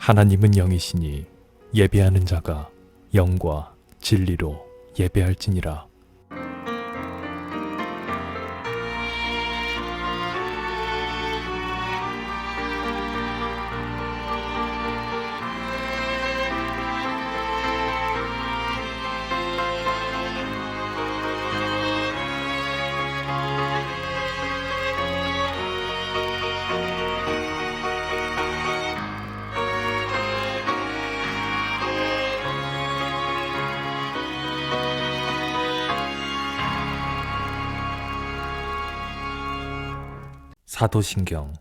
하나님은 영이시니 예배하는 자가 영과 진리로 예배할지니라. 사도신경.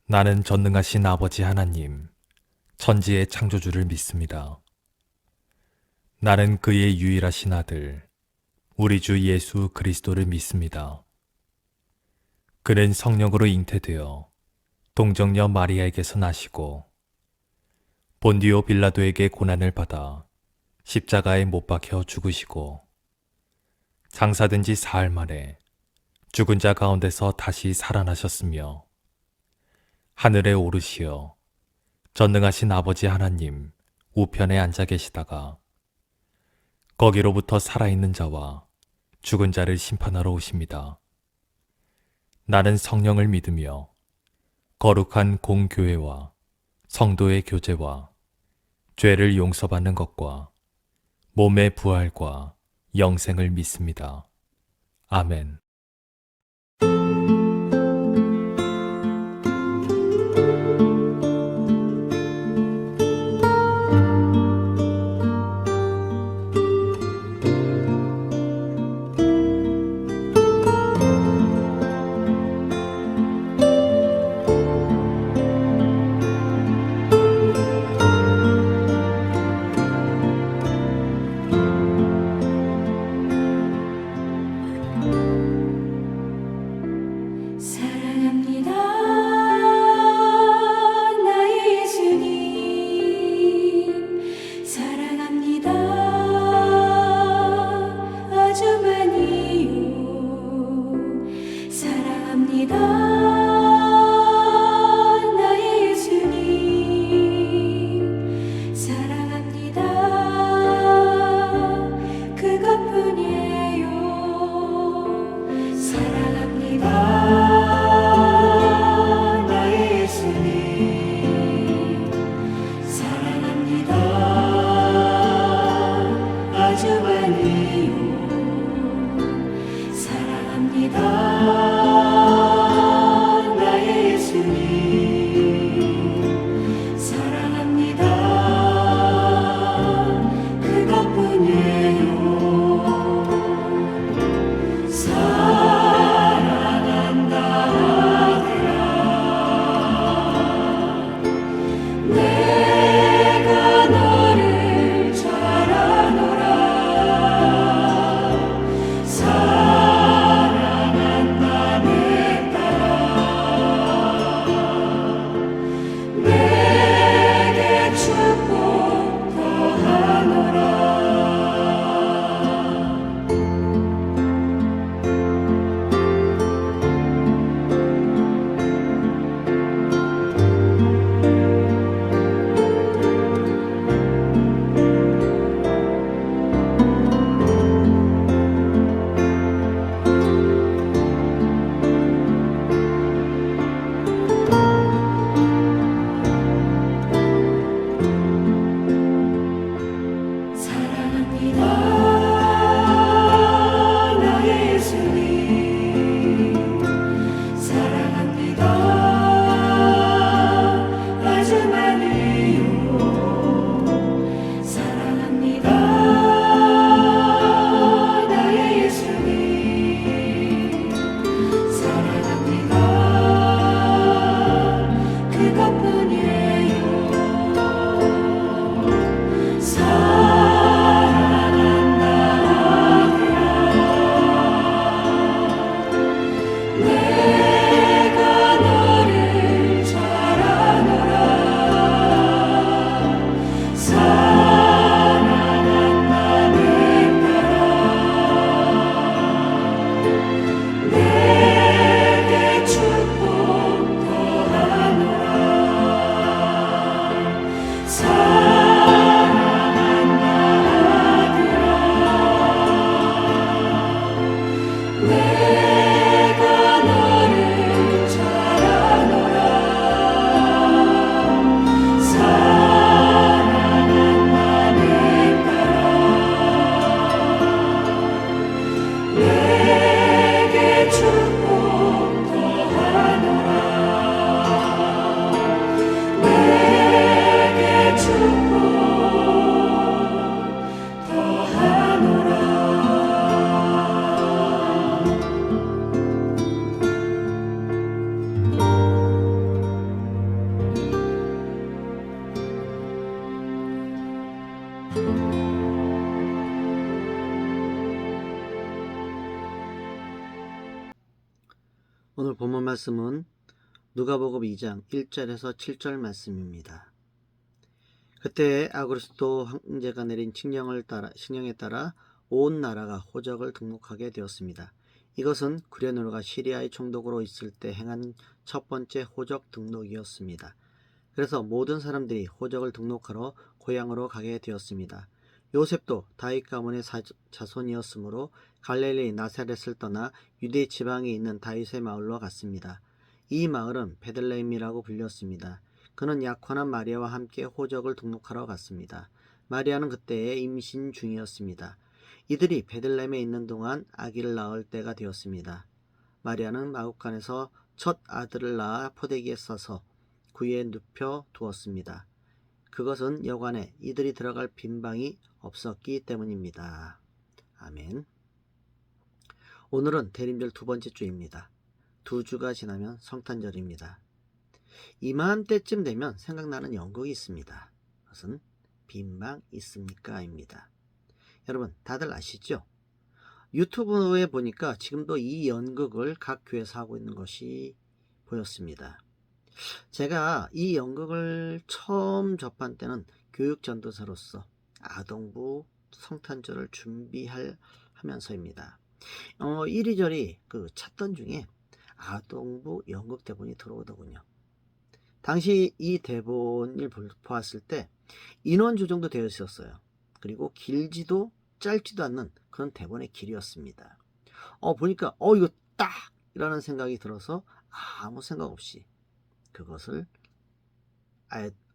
나는 전능하신 아버지 하나님, 천지의 창조주를 믿습니다. 나는 그의 유일하신 아들, 우리 주 예수 그리스도를 믿습니다. 그는 성령으로 잉태되어 동정녀 마리아에게서 나시고 본디오 빌라도에게 고난을 받아 십자가에 못 박혀 죽으시고 장사된 지 사흘 만에 죽은 자 가운데서 다시 살아나셨으며 하늘에 오르시어 전능하신 아버지 하나님 우편에 앉아 계시다가 거기로부터 살아있는 자와 죽은 자를 심판하러 오십니다. 나는 성령을 믿으며 거룩한 공교회와 성도의 교제와 죄를 용서받는 것과 몸의 부활과 영생을 믿습니다. 아멘. 사랑합니다. 나의 예수님 사랑합니다. 아주 많이요. 사랑합니다. 나의 예수님 사랑합니다. 그것뿐이에요. 사랑합니다. 오늘 본문 말씀은 누가복음 2장 1절에서 7절 말씀입니다. 그때 아그리스도 황제가 내린 칙령에 따라 온 나라가 호적을 등록하게 되었습니다. 이것은 구레네로가 시리아의 총독으로 있을 때 행한 첫 번째 호적 등록이었습니다. 그래서 모든 사람들이 호적을 등록하러 고향으로 가게 되었습니다. 요셉도 다윗 가문의 자손이었으므로 갈릴리 나사렛을 떠나 유대 지방에 있는 다윗의 마을로 갔습니다. 이 마을은 베들레헴이라고 불렸습니다. 그는 약혼한 마리아와 함께 호적을 등록하러 갔습니다. 마리아는 그때에 임신 중이었습니다. 이들이 베들레헴에 있는 동안 아기를 낳을 때가 되었습니다. 마리아는 마구간에서 첫 아들을 낳아 포대기에 싸서 구유에 눕혀 두었습니다. 그것은 여관에 이들이 들어갈 빈방이 없었기 때문입니다. 아멘. 오늘은 대림절 두 번째 주입니다. 두 주가 지나면 성탄절입니다. 이맘때쯤 되면 생각나는 연극이 있습니다. 그것은 빈방 있습니까? 입니다. 여러분 다들 아시죠? 유튜브에 보니까 지금도 이 연극을 각 교회에서 하고 있는 것이 보였습니다. 제가 이 연극을 처음 접한 때는 교육전도사로서 아동부 성탄절을 준비하면서입니다. 이리저리 찾던 중에 아동부 연극 대본이 들어오더군요. 당시 이 대본을 보았을 때 인원 조정도 되어 있었어요. 그리고 길지도 짧지도 않는 그런 대본의 길이었습니다. 보니까 이거 딱! 이라는 생각이 들어서 아무 생각 없이 그것을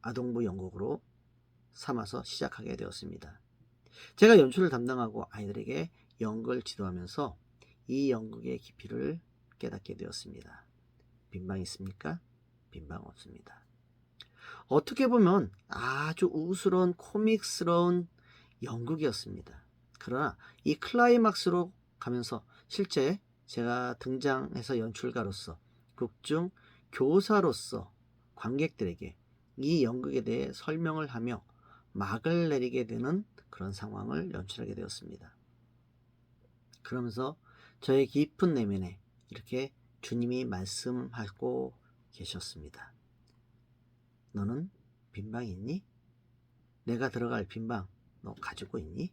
아동부 연극으로 삼아서 시작하게 되었습니다. 제가 연출을 담당하고 아이들에게 연극을 지도하면서 이 연극의 깊이를 깨닫게 되었습니다. 빈방 있습니까? 빈방 없습니다. 어떻게 보면 아주 우스러운 코믹스러운 연극이었습니다. 그러나 이 클라이막스로 가면서 실제 제가 등장해서 연출가로서 극중 교사로서 관객들에게 이 연극에 대해 설명을 하며 막을 내리게 되는 그런 상황을 연출하게 되었습니다. 그러면서 저의 깊은 내면에 이렇게 주님이 말씀하고 계셨습니다. 너는 빈방이 있니? 내가 들어갈 빈방 너 가지고 있니?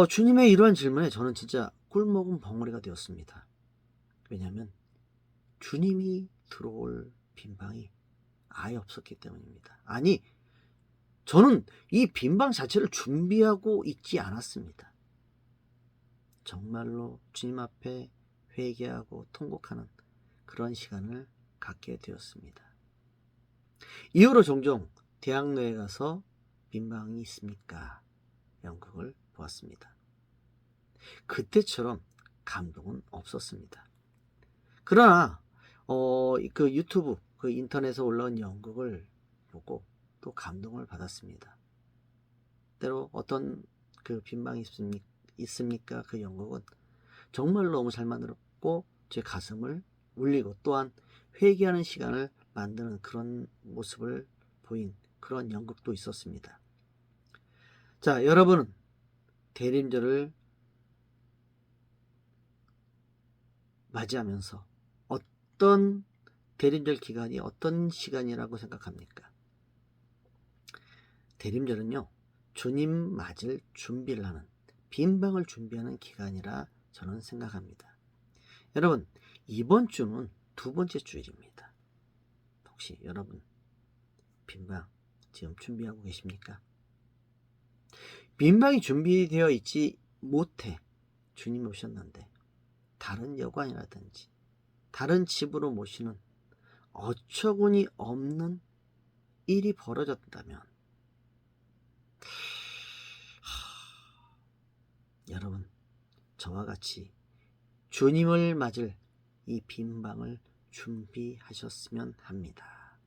주님의 이러한 질문에 저는 진짜 꿀먹은 벙어리가 되었습니다. 왜냐하면 주님이 들어올 빈방이 아예 없었기 때문입니다. 아니, 저는 이 빈방 자체를 준비하고 있지 않았습니다. 정말로 주님 앞에 회개하고 통곡하는 그런 시간을 갖게 되었습니다. 이후로 종종 대학로에 가서 빈방이 있습니까? 연극을 보았습니다. 그때처럼 감동은 없었습니다. 그러나 유튜브 인터넷에 올라온 연극을 보고 또 감동을 받았습니다. 때로 어떤 빈방이 있습니까? 그 연극은 정말로 너무 잘 만들었고 제 가슴을 울리고 또한 회개하는 시간을 만드는 그런 모습을 보인 그런 연극도 있었습니다. 자, 여러분은 대림절을 맞이하면서 어떤 대림절 기간이 어떤 시간이라고 생각합니까? 대림절은요, 주님 맞을 준비를 하는, 빈방을 준비하는 기간이라 저는 생각합니다. 여러분, 이번 주는 두 번째 주일입니다. 혹시 여러분 빈방 지금 준비하고 계십니까? 빈방이 준비되어 있지 못해 주님이 오셨는데 다른 여관이라든지 다른 집으로 모시는 어처구니 없는 일이 벌어졌다면 여러분 저와 같이 주님을 맞을 이 빈방을 준비하셨으면 합니다.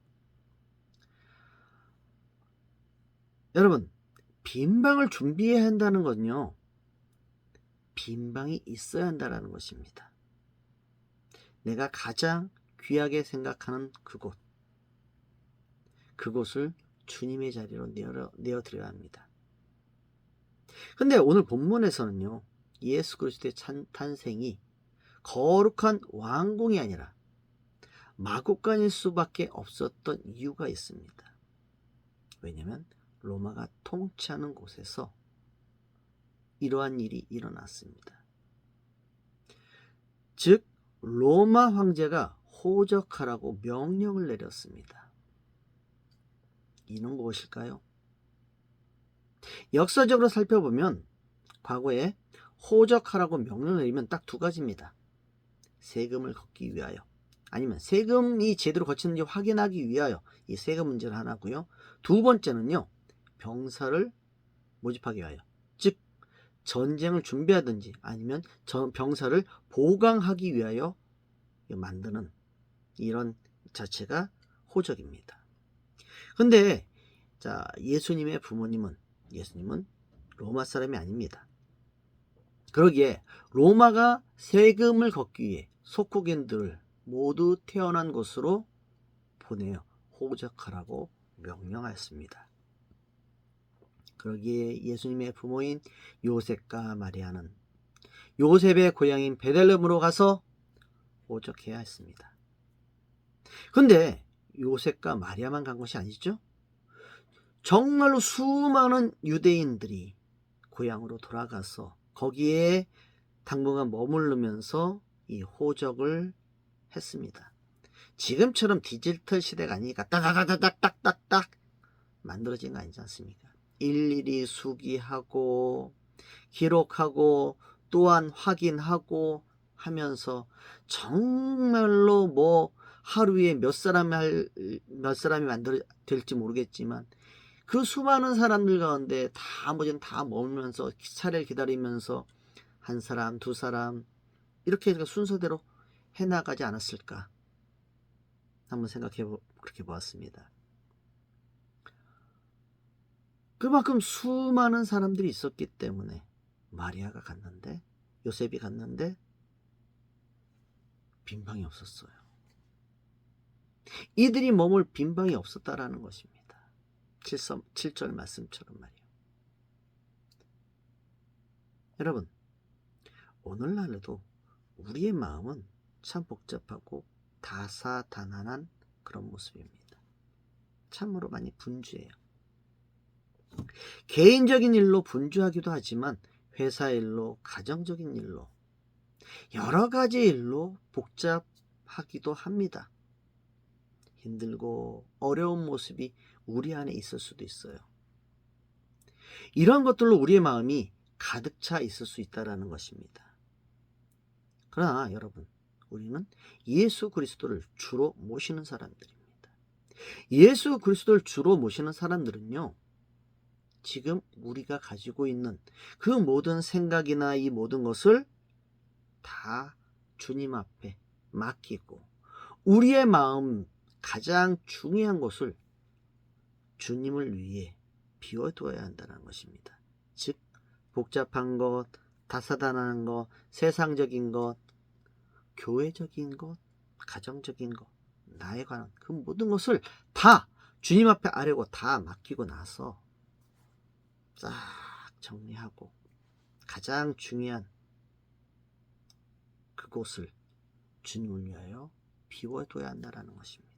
여러분 빈방을 준비해야 한다는 건요, 빈방이 있어야 한다는 것입니다. 내가 가장 귀하게 생각하는 그곳을 주님의 자리로 내어드려야 합니다. 근데 오늘 본문에서는요, 예수 그리스도의 탄생이 거룩한 왕궁이 아니라 마구간일 수밖에 없었던 이유가 있습니다. 왜냐하면 로마가 통치하는 곳에서 이러한 일이 일어났습니다. 즉 로마 황제가 호적하라고 명령을 내렸습니다. 이는 무엇일까요? 역사적으로 살펴보면 과거에 호적하라고 명령을 내리면 딱 두 가지입니다. 세금을 걷기 위하여, 아니면 세금이 제대로 거치는지 확인하기 위하여 이 세금 문제를 하나고요. 두 번째는요, 병사를 모집하기 위하여, 즉 전쟁을 준비하든지 아니면 병사를 보강하기 위하여 만드는 이런 자체가 호적입니다. 근데 자, 예수님의 부모님은 로마 사람이 아닙니다. 그러기에 로마가 세금을 걷기 위해 속국인들을 모두 태어난 곳으로 보내어 호적하라고 명령하였습니다. 그러기에 예수님의 부모인 요셉과 마리아는 요셉의 고향인 베들레헴으로 가서 호적해야 했습니다. 근데 요셉과 마리아만 간 것이 아니죠. 정말로 수많은 유대인들이 고향으로 돌아가서 거기에 당분간 머무르면서 이 호적을 했습니다. 지금처럼 디지털 시대가 아니니까 따다다닥딱딱딱 만들어진 거 아니지 않습니까? 일일이 수기하고 기록하고 또한 확인하고 하면서 정말로 뭐 하루에 몇 사람이 될지 모르겠지만 그 수많은 사람들 가운데 다 머물면서 차례를 기다리면서 한 사람, 두 사람 이렇게 순서대로 해나가지 않았을까? 한번 그렇게 보았습니다. 그만큼 수많은 사람들이 있었기 때문에 마리아가 갔는데, 요셉이 갔는데 빈방이 없었어요. 이들이 머물 빈방이 없었다라는 것입니다. 7절 말씀처럼 말이에요. 여러분, 오늘날에도 우리의 마음은 참 복잡하고 다사다난한 그런 모습입니다. 참으로 많이 분주해요. 개인적인 일로 분주하기도 하지만 회사 일로, 가정적인 일로, 여러 가지 일로 복잡하기도 합니다. 힘들고 어려운 모습이 우리 안에 있을 수도 있어요. 이런 것들로 우리의 마음이 가득 차 있을 수 있다는 것입니다. 그러나 여러분, 우리는 예수 그리스도를 주로 모시는 사람들입니다. 예수 그리스도를 주로 모시는 사람들은요, 지금 우리가 가지고 있는 그 모든 생각이나 이 모든 것을 다 주님 앞에 맡기고 우리의 마음 가장 중요한 것을 주님을 위해 비워두어야 한다는 것입니다. 즉 복잡한 것, 다사다난한 것, 세상적인 것, 교회적인 것, 가정적인 것, 나에 관한 그 모든 것을 다 주님 앞에 아뢰고 다 맡기고 나서 싹 정리하고 가장 중요한 그곳을 주님을 위하여 비워둬야 한다는 것입니다.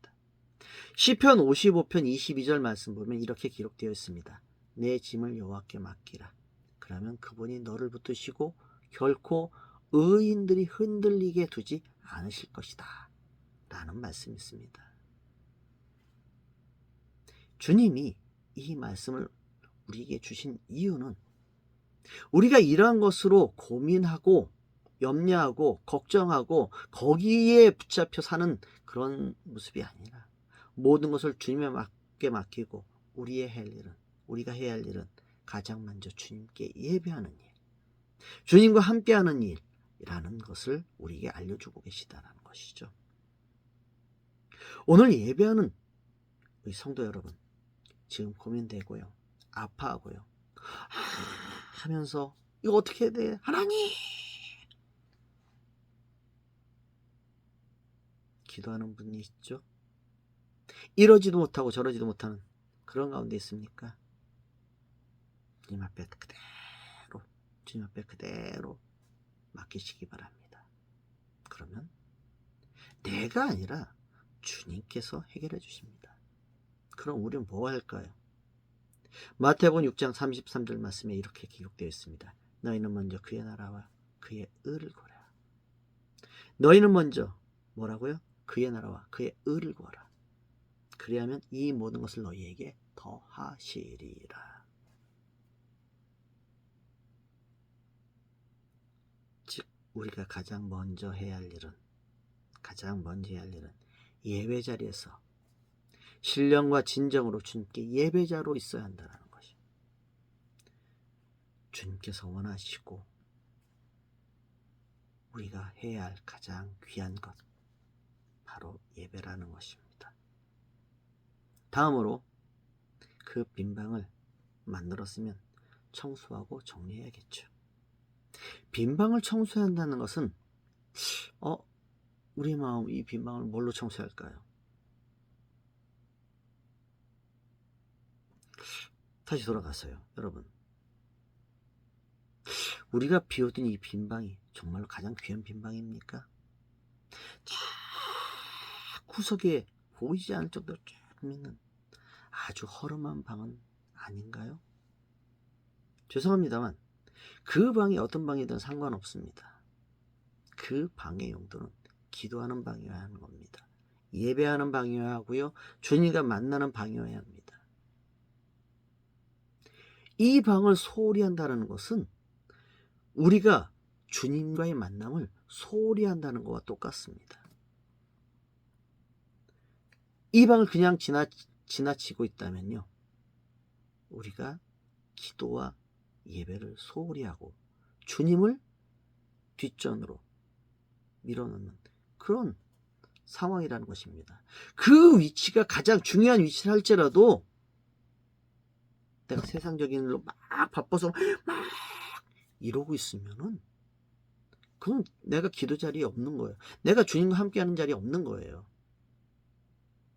시편 55편 22절 말씀 보면 이렇게 기록되어 있습니다. 내 짐을 여호와께 맡기라. 그러면 그분이 너를 붙드시고 결코 의인들이 흔들리게 두지 않으실 것이다 라는 말씀이 있습니다. 주님이 이 말씀을 우리에게 주신 이유는 우리가 이러한 것으로 고민하고 염려하고 걱정하고 거기에 붙잡혀 사는 그런 모습이 아니라 모든 것을 주님께 맡기고 우리가 해야 할 일은 가장 먼저 주님께 예배하는 일, 주님과 함께하는 일이라는 것을 우리에게 알려주고 계시다는 것이죠. 오늘 예배하는 우리 성도 여러분, 지금 고민되고요, 아파하고요, 하면서 이거 어떻게 해야 돼? 하나님! 기도하는 분이 있죠? 이러지도 못하고 저러지도 못하는 그런 가운데 있습니까? 주님 앞에 그대로 맡기시기 바랍니다. 그러면 내가 아니라 주님께서 해결해 주십니다. 그럼 우리는 뭐 할까요? 마태복음 6장 33절 말씀에 이렇게 기록되어 있습니다. 너희는 먼저 그의 나라와 그의 의를 구하라. 너희는 먼저 뭐라고요? 그의 나라와 그의 의를 구하라. 그리하면 이 모든 것을 너희에게 더하시리라. 즉 우리가 가장 먼저 해야 할 일은 예배 자리에서 신령과 진정으로 주님께 예배자로 있어야 한다는 것이 주님께서 원하시고 우리가 해야 할 가장 귀한 것 바로 예배라는 것입니다. 다음으로 그 빈방을 만들었으면 청소하고 정리해야겠죠. 빈방을 청소해야 한다는 것은 우리 마음 이 빈방을 뭘로 청소해야 할까요? 다시 돌아가서요. 여러분, 우리가 비워둔 이 빈방이 정말로 가장 귀한 빈방입니까? 구석에 보이지 않을 정도로 조금 있는 아주 허름한 방은 아닌가요? 죄송합니다만 그 방이 어떤 방이든 상관없습니다. 그 방의 용도는 기도하는 방이어야 하는 겁니다. 예배하는 방이어야 하고요. 주님과 만나는 방이어야 합니다. 이 방을 소홀히 한다는 것은 우리가 주님과의 만남을 소홀히 한다는 것과 똑같습니다. 이 방을 그냥 지나치고 있다면요. 우리가 기도와 예배를 소홀히 하고 주님을 뒷전으로 밀어넣는 그런 상황이라는 것입니다. 그 위치가 가장 중요한 위치를 할지라도 내가 세상적인 일로 막 바빠서 막 이러고 있으면은 그건 내가 기도 자리에 없는 거예요. 내가 주님과 함께하는 자리에 없는 거예요.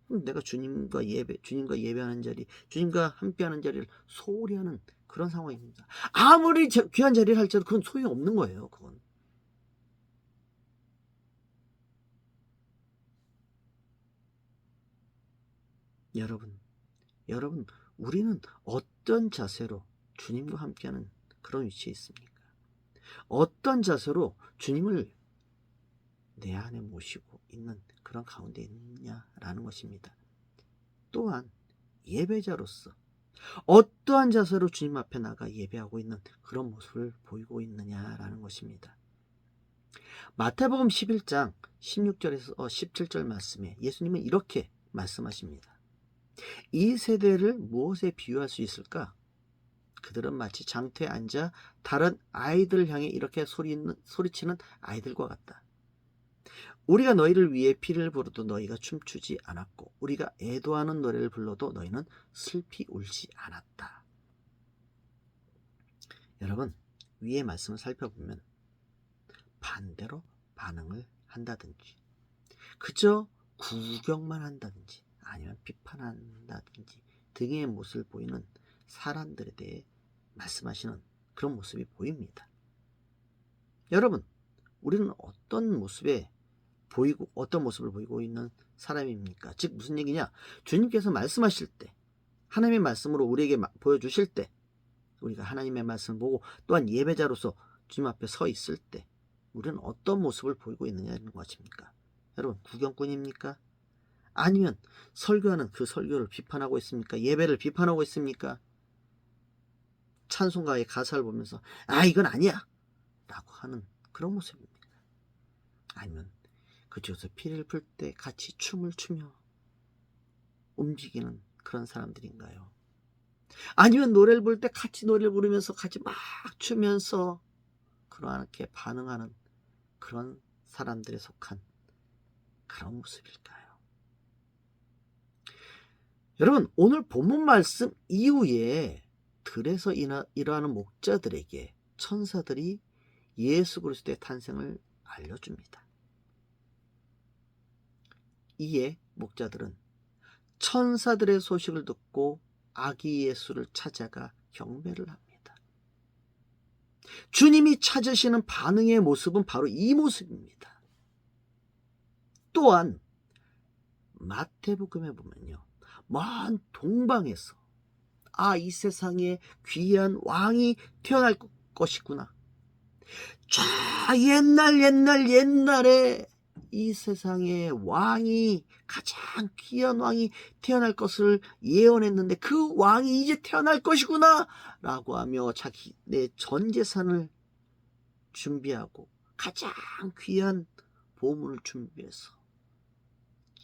그럼 내가 주님과 예배하는 자리, 주님과 함께하는 자리를 소홀히 하는 그런 상황입니다. 아무리 귀한 자리를 할지라도 그건 소용이 없는 거예요. 그건. 여러분, 우리는 어떤 자세로 주님과 함께하는 그런 위치에 있습니까? 어떤 자세로 주님을 내 안에 모시고 있는 그런 가운데 있느냐라는 것입니다. 또한 예배자로서 어떠한 자세로 주님 앞에 나가 예배하고 있는 그런 모습을 보이고 있느냐라는 것입니다. 마태복음 11장 16절에서 17절 말씀에 예수님은 이렇게 말씀하십니다. 이 세대를 무엇에 비유할 수 있을까? 그들은 마치 장터에 앉아 다른 아이들을 향해 이렇게 소리치는 아이들과 같다. 우리가 너희를 위해 피를 부어도 너희가 춤추지 않았고 우리가 애도하는 노래를 불러도 너희는 슬피 울지 않았다. 여러분, 위의 말씀을 살펴보면 반대로 반응을 한다든지 그저 구경만 한다든지 아니면 비판한다든지 등의 모습을 보이는 사람들에 대해 말씀하시는 그런 모습이 보입니다. 여러분, 우리는 어떤 모습을 보이고 있는 사람입니까? 즉 무슨 얘기냐? 주님께서 말씀하실 때, 하나님의 말씀으로 우리에게 보여주실 때, 우리가 하나님의 말씀을 보고 또한 예배자로서 주님 앞에 서 있을 때 우리는 어떤 모습을 보이고 있느냐는 것입니까? 여러분, 구경꾼입니까? 아니면 설교하는 그 설교를 비판하고 있습니까? 예배를 비판하고 있습니까? 찬송가의 가사를 보면서 이건 아니야 라고 하는 그런 모습입니까? 아니면 그쪽에서 피를 풀 때 같이 춤을 추며 움직이는 그런 사람들인가요? 아니면 노래를 부를 때 같이 노래를 부르면서 같이 막 추면서 그렇게 반응하는 그런 사람들에 속한 그런 모습일까요? 여러분, 오늘 본문 말씀 이후에 들에서 일어나는 목자들에게 천사들이 예수 그리스도의 탄생을 알려줍니다. 이에 목자들은 천사들의 소식을 듣고 아기 예수를 찾아가 경배를 합니다. 주님이 찾으시는 반응의 모습은 바로 이 모습입니다. 또한 마태복음에 보면요, 먼 동방에서 이 세상에 귀한 왕이 태어날 것이구나. 자, 옛날에 이 세상에 왕이, 가장 귀한 왕이 태어날 것을 예언했는데 그 왕이 이제 태어날 것이구나 라고 하며 내 전 재산을 준비하고 가장 귀한 보물을 준비해서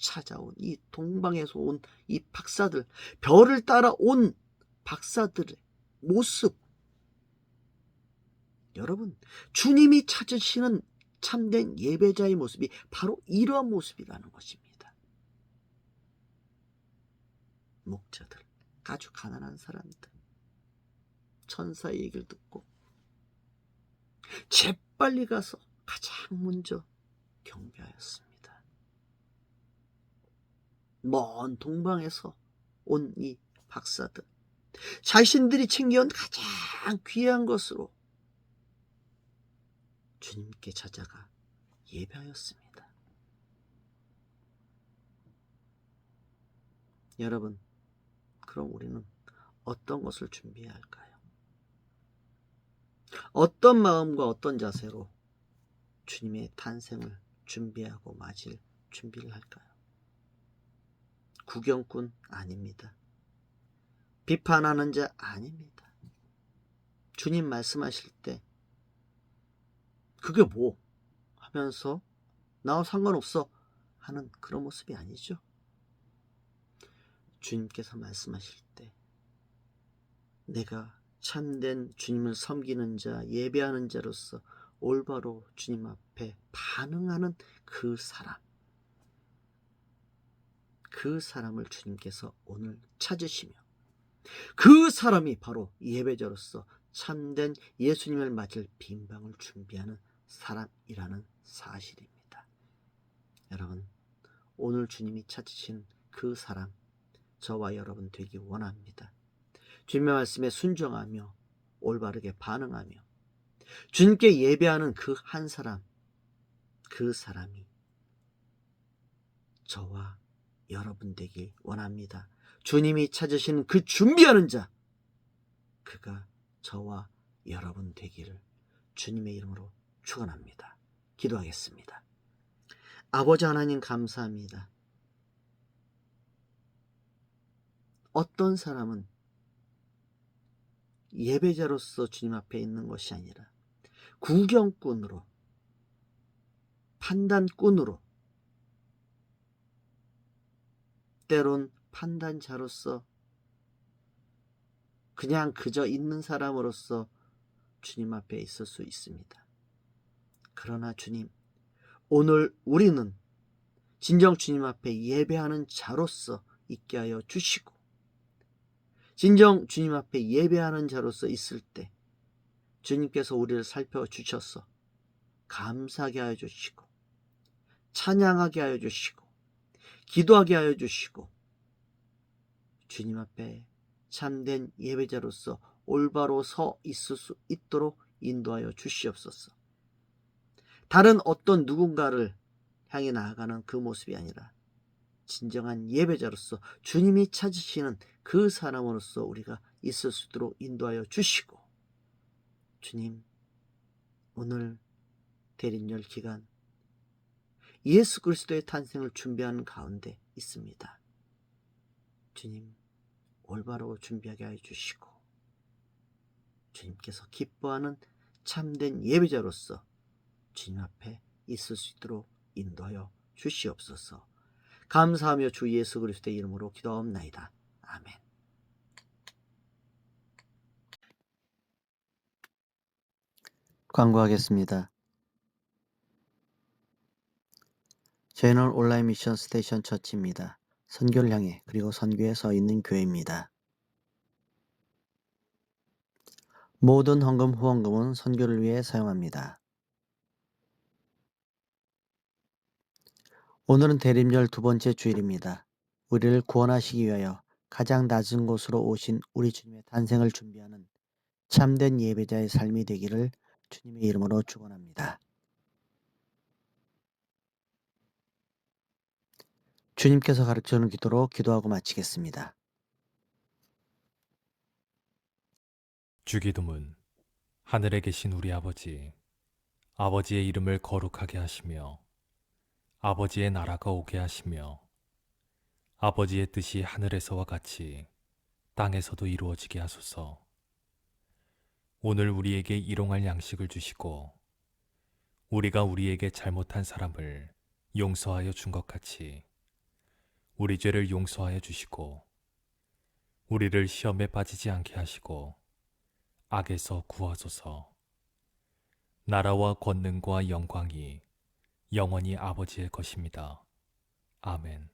찾아온 이 동방에서 온 이 박사들, 별을 따라 온 박사들의 모습, 여러분, 주님이 찾으시는 참된 예배자의 모습이 바로 이러한 모습이라는 것입니다. 목자들, 아주 가난한 사람들, 천사의 얘기를 듣고 재빨리 가서 가장 먼저 경배하였습니다. 먼 동방에서 온 이 박사들, 자신들이 챙겨온 가장 귀한 것으로 주님께 찾아가 예배하였습니다. 여러분, 그럼 우리는 어떤 것을 준비해야 할까요? 어떤 마음과 어떤 자세로 주님의 탄생을 준비하고 맞을 준비를 할까요? 구경꾼 아닙니다. 비판하는 자 아닙니다. 주님 말씀하실 때 그게 뭐 하면서 나와 상관없어 하는 그런 모습이 아니죠. 주님께서 말씀하실 때 내가 참된 주님을 섬기는 자, 예배하는 자로서 올바로 주님 앞에 반응하는 그 사람을 주님께서 오늘 찾으시며 그 사람이 바로 예배자로서 참된 예수님을 맞을 빈방을 준비하는 사람이라는 사실입니다. 여러분, 오늘 주님이 찾으신 그 사람, 저와 여러분 되기 원합니다. 주님의 말씀에 순종하며 올바르게 반응하며 주님께 예배하는 그 한 사람, 그 사람이 저와 여러분 되길 원합니다. 주님이 찾으시는 그 준비하는 자, 그가 저와 여러분 되기를 주님의 이름으로 축원합니다. 기도하겠습니다. 아버지 하나님, 감사합니다. 어떤 사람은 예배자로서 주님 앞에 있는 것이 아니라 구경꾼으로, 판단꾼으로, 때론 판단자로서 그냥 그저 있는 사람으로서 주님 앞에 있을 수 있습니다. 그러나 주님, 오늘 우리는 진정 주님 앞에 예배하는 자로서 있게 하여 주시고, 진정 주님 앞에 예배하는 자로서 있을 때 주님께서 우리를 살펴주셔서 감사하게 하여 주시고, 찬양하게 하여 주시고, 기도하게 하여 주시고, 주님 앞에 참된 예배자로서 올바로 서 있을 수 있도록 인도하여 주시옵소서. 다른 어떤 누군가를 향해 나아가는 그 모습이 아니라 진정한 예배자로서 주님이 찾으시는 그 사람으로서 우리가 있을 수 있도록 인도하여 주시고, 주님, 오늘 대림절 기간 예수 그리스도의 탄생을 준비하는 가운데 있습니다. 주님, 올바로 준비하게 하여 주시고 주님께서 기뻐하는 참된 예배자로서 주님 앞에 있을 수 있도록 인도하여 주시옵소서. 감사하며 주 예수 그리스도의 이름으로 기도하옵나이다. 아멘. 광고하겠습니다. 저희는 온라인 미션 스테이션 처치입니다. 선교를 향해, 그리고 선교에 서 있는 교회입니다. 모든 헌금 후원금은 선교를 위해 사용합니다. 오늘은 대림절 두 번째 주일입니다. 우리를 구원하시기 위하여 가장 낮은 곳으로 오신 우리 주님의 탄생을 준비하는 참된 예배자의 삶이 되기를 주님의 이름으로 축원합니다. 주님께서 가르쳐주는 기도로 기도하고 마치겠습니다. 주기도문. 하늘에 계신 우리 아버지, 아버지의 이름을 거룩하게 하시며 아버지의 나라가 오게 하시며 아버지의 뜻이 하늘에서와 같이 땅에서도 이루어지게 하소서. 오늘 우리에게 일용할 양식을 주시고 우리가 우리에게 잘못한 사람을 용서하여 준 것 같이 우리 죄를 용서하여 주시고 우리를 시험에 빠지지 않게 하시고 악에서 구하소서. 나라와 권능과 영광이 영원히 아버지의 것입니다. 아멘.